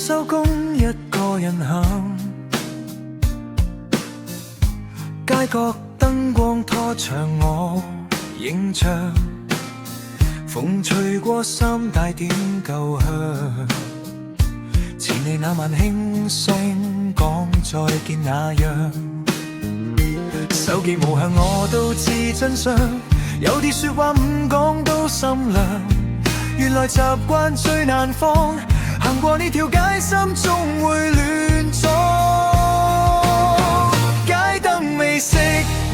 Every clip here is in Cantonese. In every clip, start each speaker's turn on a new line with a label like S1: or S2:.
S1: 收工一個人行，街角燈光拖長我影像，風吹過三大點舊鄉，似你那晚輕鬆講再見那樣。手機無響我都知真相，有啲說話唔講都心涼，原來習慣最難放，行過呢條街心中會亂撞。街燈未熄，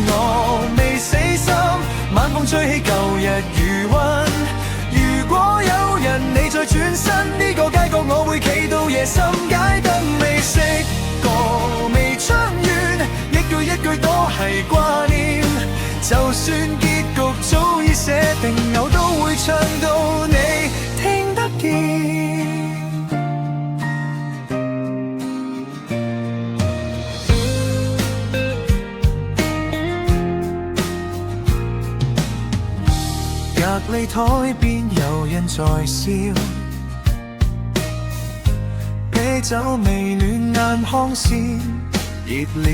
S1: 我未死心，晚風吹起舊日餘溫。如果有人你再轉身，呢個街角我會企到夜深。街燈未熄，歌未唱完，一句一句都係掛念，就算結局早已寫定，我都會唱到你聽得見。隔離台邊有人在笑，啤酒未暖眼眶線熱了，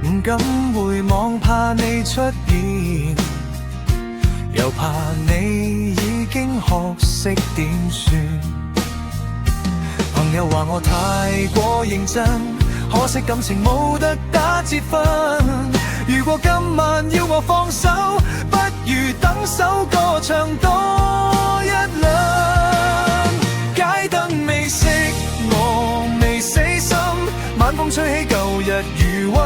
S1: 唔敢回望怕你出現，又怕你已經學識點算。朋友話我太過認真，可惜感情冇得打折分。如果今晚要我放手，不如等首歌唱多一輪。街燈未熄，我未死心，晚風吹起舊日餘溫。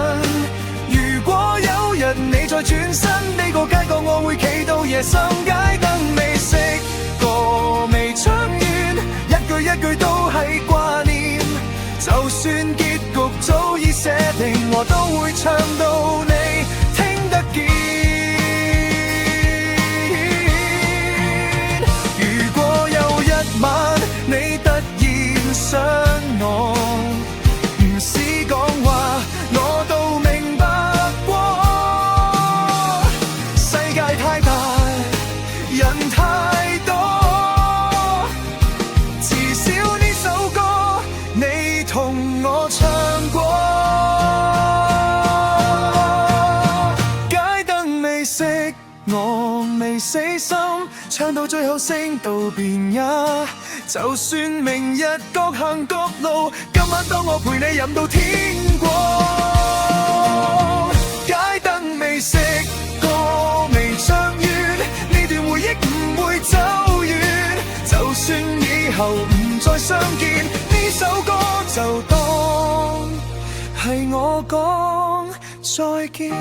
S1: 如果有日你再轉身，呢個街角我會企到夜深。街燈未熄，歌未唱完，一句一句都係掛念，就算結局早已寫定，我都會唱到你聽得見。如果有一晚你突然想我，唔使講話我都明白過。世界太大，人太多，至少呢首歌你同我唱過。街燈未熄，我未死心，唱到最後聲道別呀。就算明日各行各路，今晚當我陪你飲到天光。街燈未熄，歌未唱完，呢段回憶唔會走遠。就算以後唔再相見，呢首歌就當係我講再見。